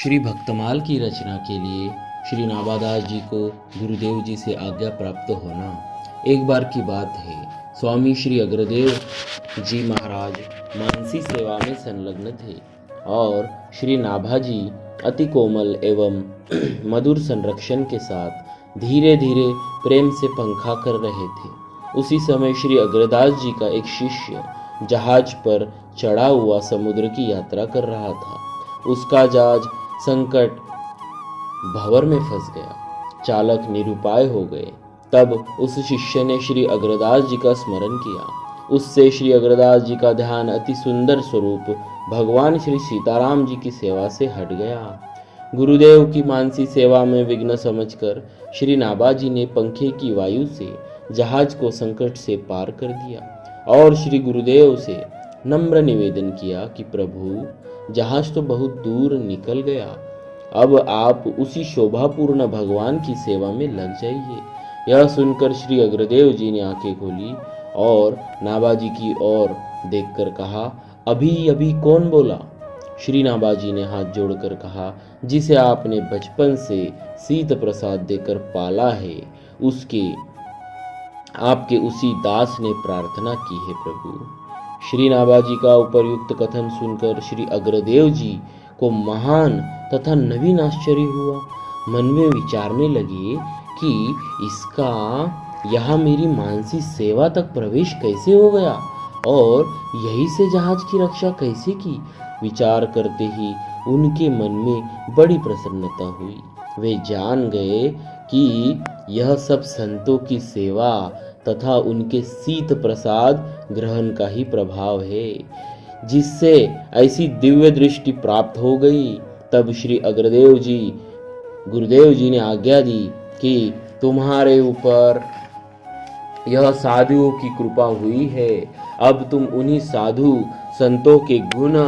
श्री भक्तमाल की रचना के लिए श्री नाभादास जी को गुरुदेव जी से आज्ञा प्राप्त होना। एक बार की बात है, स्वामी श्री अग्रदेव जी महाराज मानसी सेवा में संलग्न थे और श्री नाभा जी अति कोमल एवं मधुर संरक्षण के साथ धीरे धीरे प्रेम से पंखा कर रहे थे। उसी समय श्री अग्रदास जी का एक शिष्य जहाज पर चढ़ा हुआ समुद्र की यात्रा कर रहा था। उसका जहाज संकट भंवर में फंस गया। चालक निरुपाय हो गए। तब उस शिष्य ने श्री अग्रदास जी का स्मरण किया। उससे श्री अग्रदास जी का ध्यान अति सुंदर स्वरूप भगवान श्री सीताराम जी की सेवा से हट गया। गुरुदेव की मानसी सेवा में विघ्न समझकर श्री नाभा जी ने पंखे की वायु से जहाज को संकट से पार कर दिया और श्री गुरुदेव से नम्र निवेदन किया कि प्रभु, जहाज तो बहुत दूर निकल गया, अब आप उसी शोभापूर्ण भगवान की सेवा में लग जाइए। यह सुनकर श्री अग्रदेव जी ने आंखें खोली और नाभा जी की ओर देखकर कहा, अभी अभी कौन बोला? श्री नाभा जी ने हाथ जोड़कर कहा, जिसे आपने बचपन से शीत प्रसाद देकर पाला है, उसके आपके उसी दास ने प्रार्थना की है प्रभु। श्री नाभा जी का उपयुक्त कथन सुनकर श्री अग्रदेव जी को महान तथा नवीन आश्चर्य हुआ। मन में विचारने लगे कि इसका यहाँ मेरी मानसी सेवा तक प्रवेश कैसे हो गया और यहीं से जहाज की रक्षा कैसे की। विचार करते ही उनके मन में बड़ी प्रसन्नता हुई। वे जान गए कि यह सब संतों की सेवा तथा उनके शीत प्रसाद ग्रहण का ही प्रभाव है, जिससे ऐसी दिव्य दृष्टि प्राप्त हो गई। तब श्री अग्रदेव जी गुरुदेव जी ने आज्ञा दी कि तुम्हारे ऊपर यह साधुओं की कृपा हुई है, अब तुम उन्हीं साधु संतों के गुण,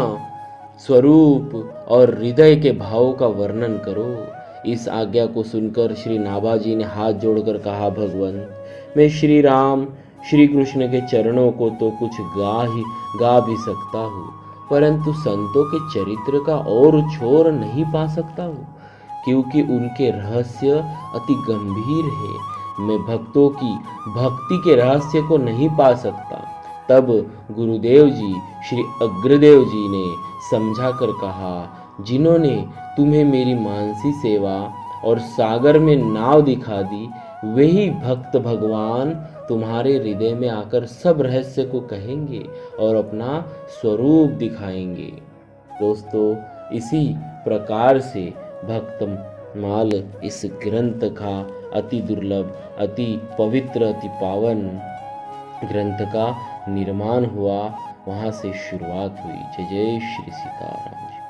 स्वरूप और हृदय के भावों का वर्णन करो। इस आज्ञा को सुनकर श्री नाभा जी ने हाथ जोड़कर कहा, भगवंत, मैं श्री राम श्री कृष्ण के चरणों को तो कुछ गा भी सकता हूँ, परंतु संतों के चरित्र का और छोर नहीं पा सकता हूँ, क्योंकि उनके रहस्य अति गंभीर है। मैं भक्तों की भक्ति के रहस्य को नहीं पा सकता। तब गुरुदेव जी श्री अग्रदेव जी ने समझा कर कहा, जिन्होंने तुम्हें मेरी मानसी सेवा और सागर में नाव दिखा दी, वही भक्त भगवान तुम्हारे हृदय में आकर सब रहस्य को कहेंगे और अपना स्वरूप दिखाएंगे। दोस्तों, इसी प्रकार से भक्तमाल इस ग्रंथ का अति दुर्लभ, अति पवित्र, अति पावन ग्रंथ का निर्माण हुआ, वहाँ से शुरुआत हुई। जय जय श्री सीताराम जी।